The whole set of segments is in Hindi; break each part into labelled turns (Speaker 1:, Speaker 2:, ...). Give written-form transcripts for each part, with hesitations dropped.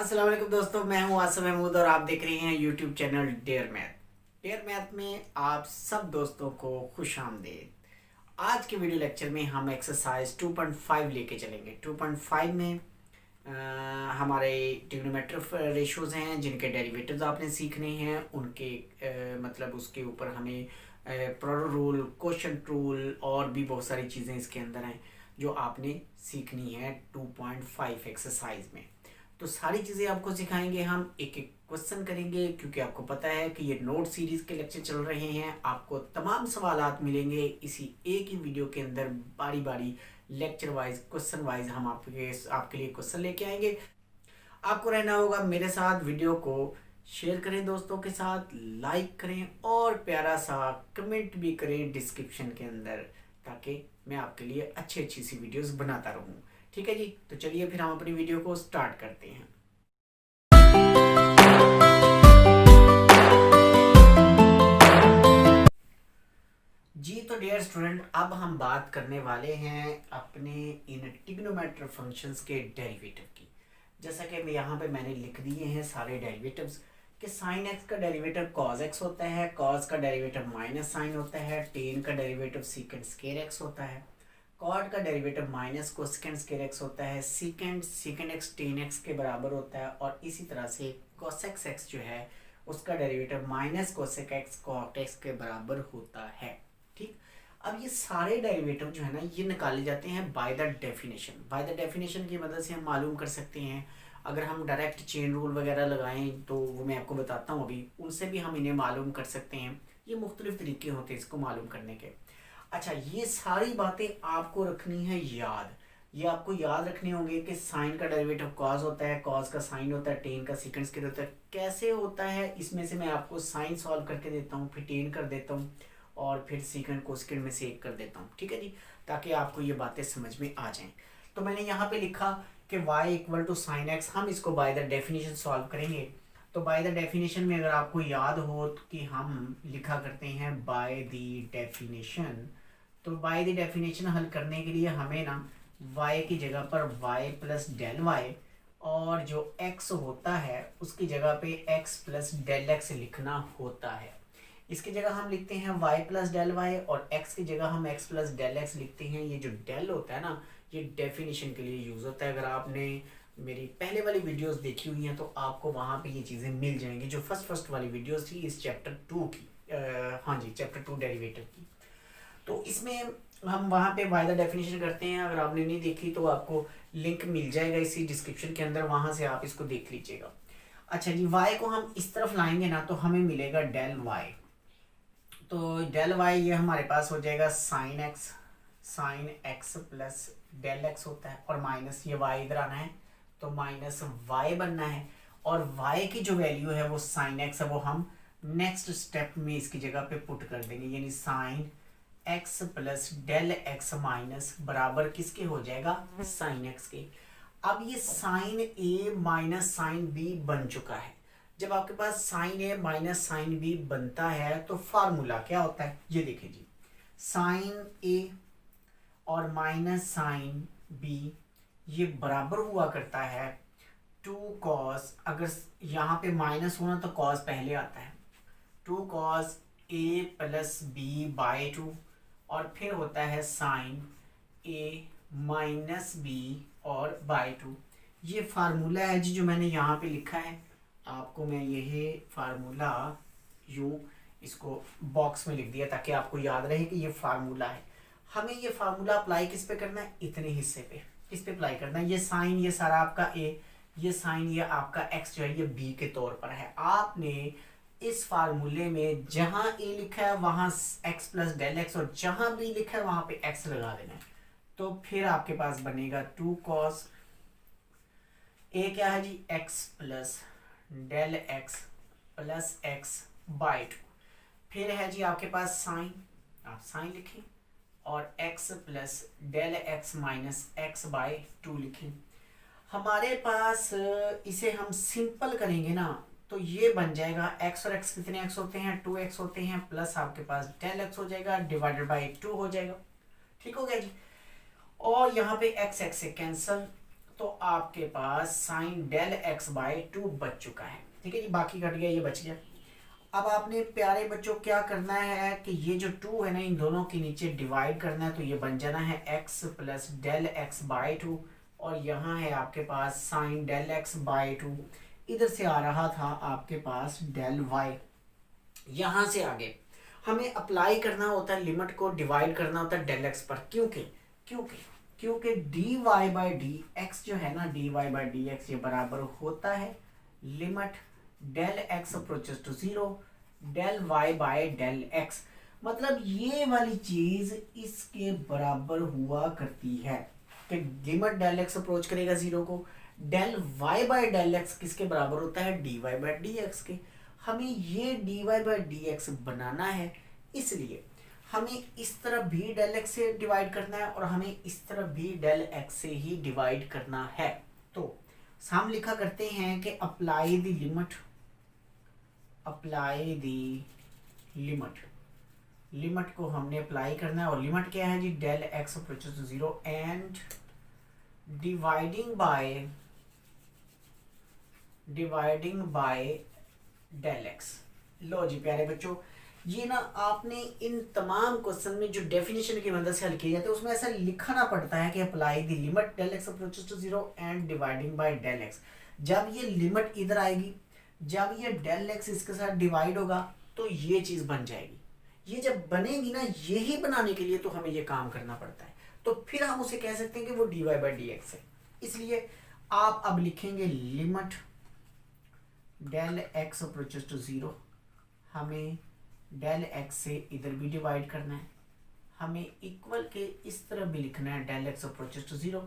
Speaker 1: अस्सलाम वालेकुम दोस्तों, मैं हूं आसिफ महमूद और आप देख रहे हैं YouTube channel Dare Math. Dare Math में आप सब दोस्तों को खुश आमदीद। आज के वीडियो लेक्चर में हम एक्सरसाइज 2.5 लेके चलेंगे। 2.5 में हमारे ट्रिग्नोमेट्रिक रेशियोज हैं जिनके डेरिवेटिव्स आपने सीखने हैं। उनके मतलब उसके ऊपर हमें प्रोडक्ट रूल, क्वोशंट रूल और भी बहुत सारी चीज़ें इसके अंदर हैं जो आपने सीखनी है 2.5 एक्सरसाइज में। तो सारी चीज़ें आपको सिखाएंगे, हम एक एक क्वेश्चन करेंगे क्योंकि आपको पता है कि ये नोट सीरीज़ के लेक्चर चल रहे हैं। आपको तमाम सवालात मिलेंगे इसी एक ही वीडियो के अंदर, बारी बारी लेक्चर वाइज, क्वेश्चन वाइज हम आपके लिए क्वेश्चन लेके आएंगे। आपको रहना होगा मेरे साथ। वीडियो को शेयर करें दोस्तों के साथ, लाइक करें और प्यारा सा कमेंट भी करें डिस्क्रिप्शन के अंदर, ताकि मैं आपके लिए अच्छी अच्छी सी वीडियोस बनाता रहूं। ठीक है जी, तो चलिए फिर हम अपनी वीडियो को स्टार्ट करते हैं। जी तो डियर स्टूडेंट, अब हम बात करने वाले हैं अपने इन ट्रिग्नोमेट्रिक फंक्शंस के डेरिवेटिव की। जैसा कि यहाँ पे मैंने लिख दिए हैं सारे डेरिवेटिव्स कि साइन एक्स का डेरिवेटिव कॉस एक्स होता है, कॉस का डेरिवेटिव माइनस साइन होता है, टेन का डेरिवेटिव सीकेंड स्क्वायर एक्स होता है, कॉट का derivative minus cosecant square x होता है, सीकेंड एक्स टेन एक्स के बराबर होता है, और इसी तरह से कोसेक एक्स जो है उसका derivative minus cosec X cot X के बराबर होता है। ठीक, अब ये सारे डेरिवेटिव जो है ना ये निकाले जाते हैं by the definition. By the definition की मदद से हम मालूम कर सकते हैं। अगर हम डायरेक्ट चेन रूल वगैरह लगाएं तो वो मैं आपको बताता हूँ अभी, उनसे भी हम इन्हें मालूम कर सकते हैं। ये मुख्तलिफ तरीके होते हैं इसको मालूम करने के। अच्छा, ये सारी बातें आपको रखनी है याद। ये आपको याद रखने होंगे कि साइन का डेरिवेटिव कॉस होता है, कॉस का साइन होता है, टेन का सीकेंड स्क्वायर होता है। कैसे होता है इसमें से मैं आपको साइन सॉल्व करके देता हूँ, फिर टेन कर देता हूँ और फिर सीकेंड कोसेकेंड में से एक कर देता हूँ। ठीक है जी, ताकि आपको ये बातें समझ में आ जाएं। तो मैंने यहाँ पे लिखा कि y equal to sine X, हम इसको बाय द डेफिनेशन सॉल्व करेंगे। तो बाय द डेफिनेशन में अगर आपको याद हो कि हम लिखा करते हैं बाय द डेफिनेशन। तो बाय द डेफिनेशन हल करने के लिए हमें ना y की जगह पर y प्लस डेल वाई और जो x होता है उसकी जगह पे x प्लस डेल एक्स लिखना होता है। इसकी जगह हम लिखते हैं y प्लस डेल वाई और x की जगह हम x प्लस डेल एक्स लिखते हैं। ये जो डेल होता है ना ये डेफिनेशन के लिए यूज़ होता है। अगर आपने मेरी पहले वाली वीडियोस देखी हुई हैं तो आपको वहाँ पे ये चीज़ें मिल जाएंगी, जो फर्स्ट वाली वीडियोस थी इस चैप्टर 2 की। हाँ जी, चैप्टर 2 डेरिवेटिव की। तो इसमें हम वहाँ पे बाय द डेफिनेशन करते हैं। अगर आपने नहीं देखी तो आपको लिंक मिल जाएगा इसी डिस्क्रिप्शन के अंदर, वहाँ से आप इसको देख लीजिएगा। अच्छा जी, y को हम इस तरफ लाएंगे ना तो हमें मिलेगा डेल y। तो डेल y ये हमारे पास हो जाएगा sine X plus del X होता है, और माइनस ये y इधर आना है तो माइनस y बनना है। और y की जो वैल्यू है वो साइन एक्स है, वो हम नेक्स्ट स्टेप में इसकी जगह पे पुट कर देंगे, यानी sine X plus del X minus बराबर किसके हो जाएगा, साइन एक्स के। अब ये sine A minus sine B बन चुका है। जब आपके पास sine A minus sine B बनता है तो फार्मूला क्या होता है, ये देखिए जी, साइन ए और माइनस साइन बी ये बराबर हुआ करता है 2 कॉस, अगर यहाँ पे माइनस होना तो कॉस पहले आता है, 2 cos A plus B by 2, और फिर होता है साइन ए माइनस बी और बाई 2। ये फार्मूला है जी जो मैंने यहाँ पे लिखा है। आपको मैं यही फार्मूला यूँ इसको बॉक्स में लिख दिया ताकि आपको याद रहे कि ये फार्मूला है। हमें ये फार्मूला अप्लाई किस पे करना है, इतने हिस्से पे, किस पे अप्लाई करना है। ये साइन ये सारा आपका ए, ये साइन ये आपका एक्स जो है ये बी के तौर पर है। आपने इस फार्मूले में जहां ए लिखा है वहां x प्लस डेल एक्स और जहां बी लिखा है वहां पे x लगा देना है। तो फिर आपके पास बनेगा 2 कॉस ए क्या है जी, x plus del X plus X by 2। फिर है जी आपके पास साइन, आप साइन लिखें, और x plus del X minus X by 2 लिखें। हमारे पास इसे हम सिंपल करेंगे ना तो ये बन जाएगा x और x कितने x होते हैं, 2x होते हैं, प्लस आपके पास डेल x हो जाएगा डिवाइडेड बाई 2 हो जाएगा। ठीक हो गया जी। और यहाँ पे x से कैंसल, तो आपके पास साइन डेल एक्स बाय 2 बच चुका है। ठीक है जी, बाकी घट गया, ये बच गया। अब आपने प्यारे बच्चों क्या करना है कि ये जो 2 है ना, इन दोनों के नीचे डिवाइड करना है, तो ये बन जाना है x plus del x by 2, और यहाँ है आपके पास साइन डेल एक्स बाय 2, इधर से आ रहा था आपके पास डेल y। यहाँ से आगे हमें अप्लाई करना होता है, लिमिट को डिवाइड करना होता है डेल एक्स पर, क्योंकि क्योंकि क्योंकि dy बाई डी एक्स जो है ना, dy बाई डी एक्स ये बराबर होता है limit del x approaches to 0 del y by del X. मतलब ये वाली चीज इसके बराबर हुआ करती है कि लिमिट डेल एक्स अप्रोच करेगा 0 को, del y by del X किसके बराबर होता है, dy बाय डी एक्स के। हमें ये dy बाय डी एक्स बनाना है, इसलिए हमें इस तरफ भी डेल एक्स से डिवाइड करना है और हमें इस तरफ भी डेल एक्स से ही डिवाइड करना है। तो हम लिखा करते हैं कि apply the limit, apply the limit, limit को हमने अप्लाई करना है, और लिमिट क्या है जी, del x approaches to 0 and dividing by del x. लो जी प्यारे बच्चों, ये ना आपने इन तमाम क्वेश्चन में जो डेफिनेशन की मदद से हल किया जाता है उसमें ऐसा लिखना पड़ता है कि apply the limit del x approaches to 0 and dividing by del x. जब ये लिमिट इधर आएगी, जब ये डेल एक्स इसके साथ डिवाइड होगा तो ये चीज बन जाएगी। ये जब बनेगी ना, यही बनाने के लिए तो हमें ये काम करना पड़ता है, तो फिर हम उसे कह सकते हैं कि वो dy बाई डी एक्स है। इसलिए आप अब लिखेंगे limit del x approaches to 0, हमें डेल एक्स से इधर भी डिवाइड करना है, हमें इक्वल के इस तरफ भी लिखना है डेल एक्स अप्रोचेस टू 0,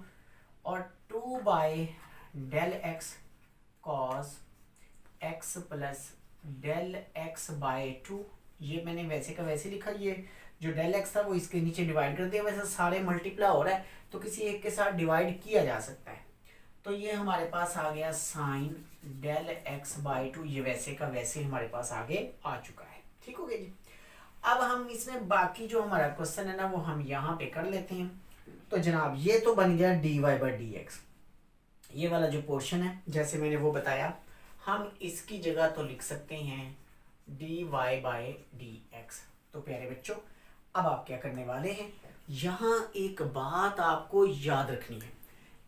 Speaker 1: और 2 by del x cos x plus del x by 2। ये मैंने वैसे का वैसे लिखा, ये जो डेल एक्स था वो इसके नीचे डिवाइड कर दिया। वैसे सारे मल्टीप्लाई हो रहा है तो किसी एक के साथ डिवाइड किया जा सकता है। तो ये हमारे पास आ गया साइन डेल एक्स बाय 2, ये वैसे का वैसे हमारे पास आगे आ चुका है। ठीक हो गया जी। अब हम इसमें बाकी जो हमारा क्वेश्चन है ना वो हम यहाँ पे कर लेते हैं। तो जनाब ये तो बन गया dy बाई डी एक्स, ये वाला जो पोर्शन है जैसे मैंने वो बताया, हम इसकी जगह तो लिख सकते हैं dy बाई डी एक्स। तो प्यारे बच्चों अब आप क्या करने वाले हैं, यहाँ एक बात आपको याद रखनी है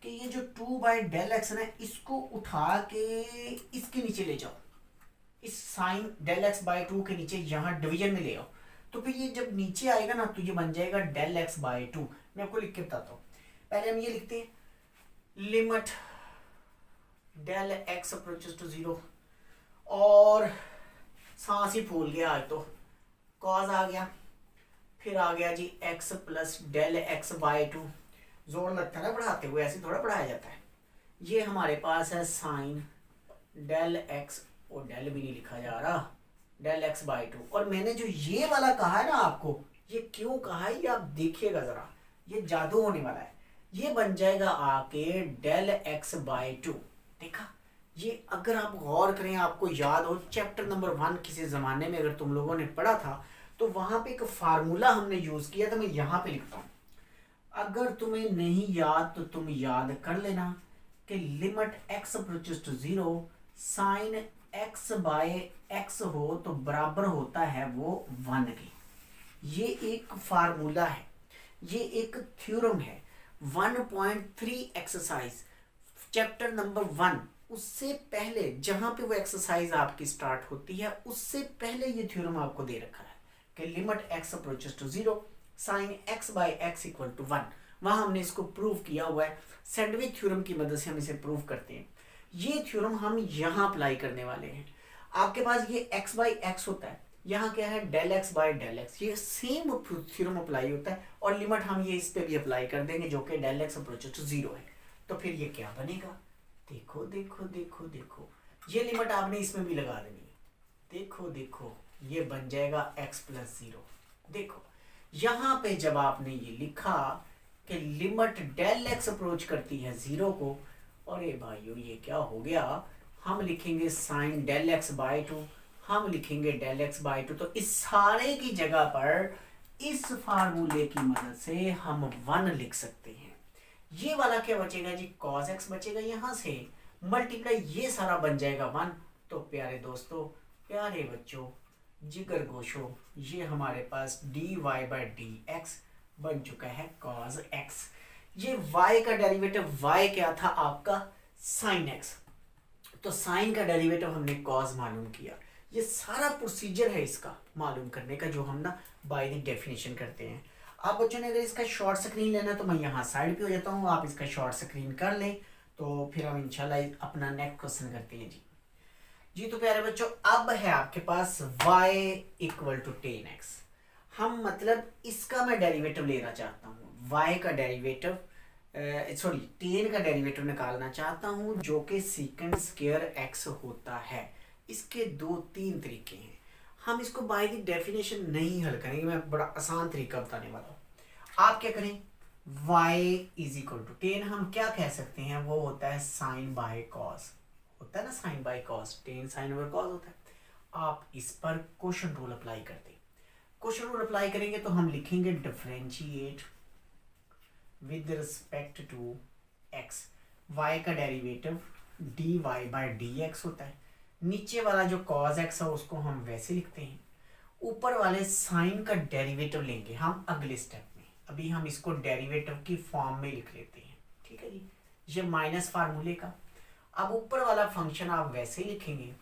Speaker 1: कि ये जो 2 बाई डेल एक्स है ना, इसको उठा के इसके नीचे ले जाओ, इस साइन डेल एक्स बाई 2 के नीचे यहाँ डिवीजन में ले आओ, तो फिर ये जब नीचे आएगा ना तो ये बन जाएगा डेल एक्स बाई 2। मैं आपको लिख के बताता हूँ। पहले हम ये लिखते हैं limit del x approaches to 0, और सांस ही फूल गया आज तो, कॉज आ गया, फिर आ गया जी x plus del x by 2। जोर लगता है ना पढ़ाते हुए, ऐसे थोड़ा पढ़ाया जाता है। ये हमारे पास है साइन डेल एक्स, और डेल भी नहीं लिखा जा रहा, डेल एक्स बाई 2। और मैंने जो ये वाला कहा है ना आपको, ये क्यों कहा है ये आप देखिएगा जरा, ये जादू होने वाला है। ये बन जाएगा आके डेल एक्स बाई 2। देखा, ये अगर आप गौर करें, आपको याद हो चैप्टर नंबर 1 किसी जमाने में अगर तुम लोगों ने पढ़ा था तो वहां पे एक फार्मूला हमने यूज किया था। मैं यहाँ पे लिखता हूँ, अगर तुम्हें नहीं याद तो तुम याद कर लेना कि limit x approaches to 0 sine x by x हो तो बराबर होता है वो 1 के। ये एक फार्मूला है, ये एक थ्योरम है। 1.3 एक्सरसाइज चैप्टर नंबर 1, उससे पहले जहां पे वो एक्सरसाइज आपकी स्टार्ट होती है उससे पहले ये थ्योरम आपको दे रखा है कि limit x approaches to 0 sine x by x equal to 1। वहां हमने इसको प्रूव किया हुआ है, सैंडविच थ्योरम की मदद से हम इसे प्रूव करते हैं। ये थ्योरम हम यहाँ अप्लाई करने वाले हैं। आपके पास ये x बाई एक्स होता है, यहाँ क्या है del x by del x, ये सेम थ्योरम अप्लाई होता है, और लिमिट हम ये इस पे भी अप्लाई कर देंगे जो कि डेल एक्स अप्रोचेस टू 0 है। तो फिर ये क्या बनेगा, देखो देखो देखो देखो, ये लिमिट आपने इसमें भी लगा देनी है। देखो देखो, ये बन जाएगा x प्लस 0। देखो यहाँ पे जब आपने ये लिखा कि लिमिट डेल एक्स अप्रोच करती है 0 को, अरे भाइयों ये क्या हो गया, हम लिखेंगे साइन डेल एक्स बाई 2, हम लिखेंगे डेल एक्स बाई 2। तो इस सारे की जगह पर इस फार्मूले की मदद से हम 1 लिख सकते हैं। ये वाला क्या बचेगा जी, कॉस एक्स बचेगा यहाँ से, मल्टीप्लाई ये सारा बन जाएगा 1। तो प्यारे दोस्तों, प्यारे बच्चों, जिगर गोशो, ये हमारे पास dy बाई डी एक्स बन चुका है cos x। ये y का डेरिवेटिव, y क्या था आपका sin x, तो sin का डेरिवेटिव हमने cos मालूम किया। ये सारा प्रोसीजर है इसका मालूम करने का, जो हम ना बाय द डेफिनेशन करते हैं। आप बच्चों ने अगर इसका शॉर्ट स्क्रीन लेना तो मैं यहाँ साइड पे हो जाता हूँ, आप इसका शॉर्ट स्क्रीन कर लें, तो फिर हम इंशाल्लाह अपना नेक्स्ट क्वेश्चन करते हैं जी। तो प्यारे बच्चों, अब है आपके पास y equal to tan x. हम मतलब इसका मैं डेरिवेटिव लेना चाहता हूँ, y का डेरिवेटिव सॉरी टेन का डेरिवेटिव निकालना चाहता हूँ, जो कि सीकेंड स्क्वायर x होता है। इसके 2-3 तरीके हैं। हम इसको बाय द डेफिनेशन नहीं हल करेंगे, मैं बड़ा आसान तरीका बताने वाला हूँ। आप क्या करें, y is equal to tan, हम क्या कह सकते हैं, वो होता है साइन बाय कॉस, होता है ना sine by cos, tan sine over cos होता है। आप इस पर क्वेश्चन रूल अप्लाई कर दें। क्वेश्चन रूल अप्लाई करेंगे तो हम लिखेंगे differentiate with respect to x, y का derivative dy by d x होता है। नीचे वाला जो cos x है उसको हम वैसे लिखते हैं, ऊपर वाले साइन का डेरिवेटिव लेंगे हम अगले स्टेप में। अभी हम इसको डेरिवेटिव की फॉर्म में लिख लेते हैं, ठीक है जी, ये माइनस फार्मूले का। अब ऊपर वाला फंक्शन आप वैसे लिखेंगे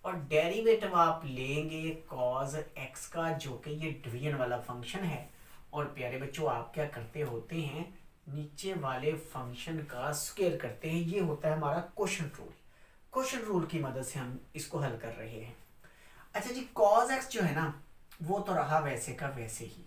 Speaker 1: और डेरिवेटिव आप लेंगे cos x का, जो कि ये डिवीजन वाला फंक्शन है। और प्यारे बच्चों, आप क्या करते होते हैं, नीचे वाले फंक्शन का स्क्वायर करते हैं। ये होता है हमारा क्वोशंट रूल। क्वोशंट रूल की मदद से हम इसको हल कर रहे हैं। अच्छा जी, cos x जो है ना, वो तो रहा वैसे का वैसे ही।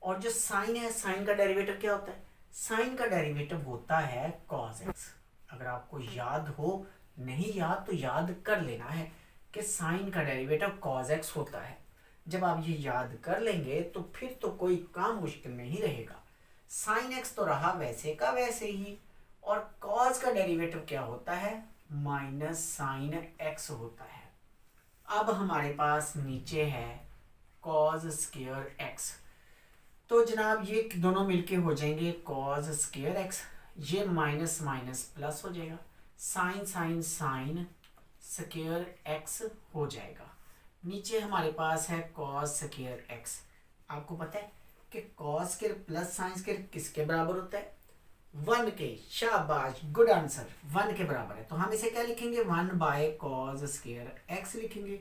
Speaker 1: और जो साइन है, साइन का डेरिवेटिव क्या होता है, साइन का डेरिवेटिव होता है cos x। अगर आपको याद हो, नहीं याद तो याद कर लेना है कि साइन का डेरिवेटिव cos x होता है। जब आप ये याद कर लेंगे तो फिर तो कोई काम मुश्किल नहीं रहेगा। साइन x तो रहा वैसे का वैसे ही, और cos का डेरिवेटिव क्या होता है, माइनस साइन x होता है। अब हमारे पास नीचे है cos स्क्वायर x, तो जनाब ये दोनों मिलके हो जाएंगे cos स्क्वायर x, ये माइनस माइनस प्लस हो जाएगा, sine sine sine square x हो जाएगा। नीचे हमारे पास है cos स्क्वायर x। आपको पता है कि cos square plus sine square किसके बराबर होता है, 1 के। शाबाश, गुड आंसर, 1 के बराबर है। तो हम इसे क्या लिखेंगे, 1 बाय cos स्क्वायर x लिखेंगे।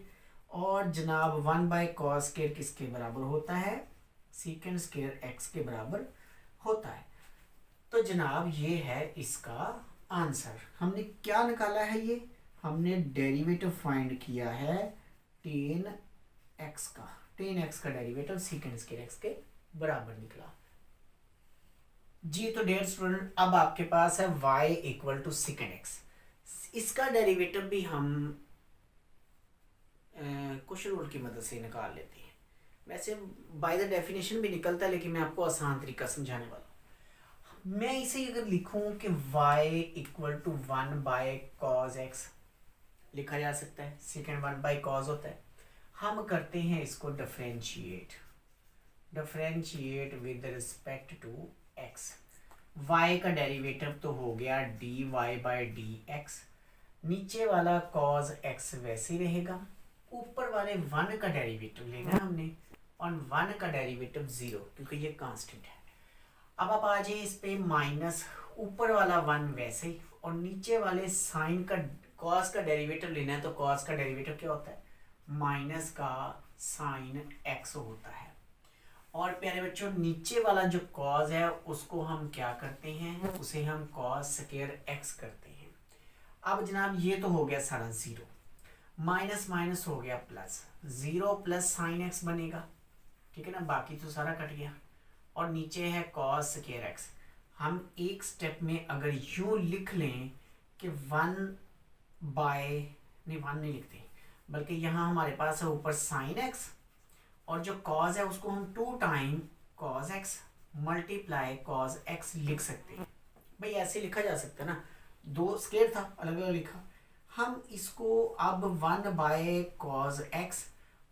Speaker 1: और जनाब 1 बाय cos स्क्वायर किसके बराबर होता है, सीकेंड स्क्वायर x के बराबर होता है। तो जनाब ये है इसका आंसर। हमने क्या निकाला है, ये हमने डेरिवेटिव फाइंड किया है टेन एक्स का डेरिवेटिव सीकेंड स्क्वायर x के बराबर निकला जी। तो डियर स्टूडेंट, अब आपके पास है y equal to second x. इसका डेरिवेटिव भी हम क्वेश्चन रूल की मदद से निकाल लेते हैं। वैसे बाय द डेफिनेशन भी निकलता है, लेकिन मैं आपको आसान तरीका समझाने वाला हूँ। मैं इसे अगर लिखूं कि y equal to 1 by cos x लिखा जा सकता है, सेकेंड 1 बाय कॉस होता है। हम करते हैं इसको differentiate with respect to x। y का डेरिवेटिव तो हो गया dy बाई डी एक्स, नीचे वाला cos x वैसे रहेगा, ऊपर वाले 1 का डेरिवेटिव लेना हमने, और 1 का डेरिवेटिव 0, क्योंकि ये कांस्टेंट है। अब आप आ जाइए इस पे, माइनस ऊपर वाला 1 वैसे, और नीचे वाले साइन का cos का डेरिवेटिव लेना है, तो cos का डेरिवेटिव क्या होता है, माइनस का साइन x होता है। और प्यारे बच्चों, नीचे वाला जो cos है उसको हम क्या करते हैं, उसे हम cos स्क्वायर x करते हैं। अब जनाब ये तो हो गया सारा 0, माइनस माइनस हो गया प्लस, 0 प्लस साइन x बनेगा, ठीक है ना, बाकी तो सारा कट गया। और नीचे है cos स्क्वायर x। हम एक स्टेप में अगर यूं लिख लें कि 1 नहीं लिखते, बल्कि यहाँ हमारे पास है ऊपर साइन x, और जो cos है उसको हम 2 time cos x multiply cos x लिख सकते हैं। भाई ऐसे लिखा जा सकता है ना, 2 स्क्वायर था, अलग अलग लिखा। हम इसको अब 1 बाय cos x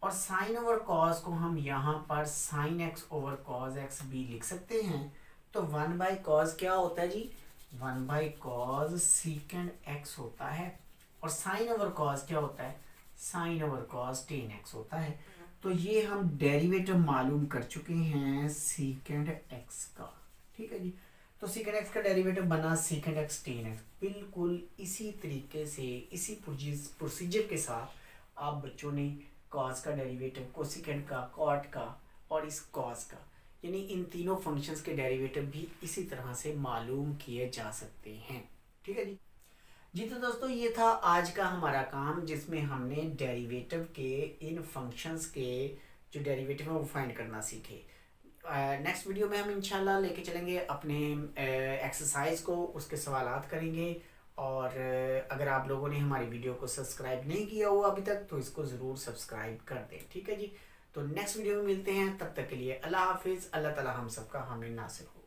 Speaker 1: और साइन ओवर cos को हम यहाँ पर sine x over cos x भी लिख सकते हैं। तो 1 बाय cos क्या होता है जी, 1/cos सीकेंड x होता है, और साइन ओवर cos क्या होता है, sine over cos tan x होता है। तो ये हम डेरिवेटिव मालूम कर चुके हैं सीकेंड x का, ठीक है जी। तो सीकेंड x का डेरिवेटिव बना सीकेंड x tan x। बिल्कुल इसी तरीके से, इसी प्रोसीजर के साथ आप बच्चों ने cos का डेरिवेटिव, कोसिकेंड का, कॉट का और इस cos का, यानी इन तीनों फंक्शंस के डेरिवेटिव भी इसी तरह से मालूम किए जा सकते हैं, ठीक है जी। जी तो दोस्तों ये था आज का हमारा काम, जिसमें हमने डेरिवेटिव के इन फंक्शंस के जो डेरिवेटिव है वो फाइंड करना सीखे। नेक्स्ट वीडियो में हम इंशाल्लाह लेके चलेंगे अपने एक्सरसाइज को, उसके सवालात करेंगे। और अगर आप लोगों ने हमारी वीडियो को सब्सक्राइब नहीं किया हो अभी तक तो इसको ज़रूर सब्सक्राइब कर दें, ठीक है जी। तो नेक्स्ट वीडियो में मिलते हैं, तब तक के लिए अल्लाह हाफिज़। अल्लाह ताला हम सबका हामी नासिर हो।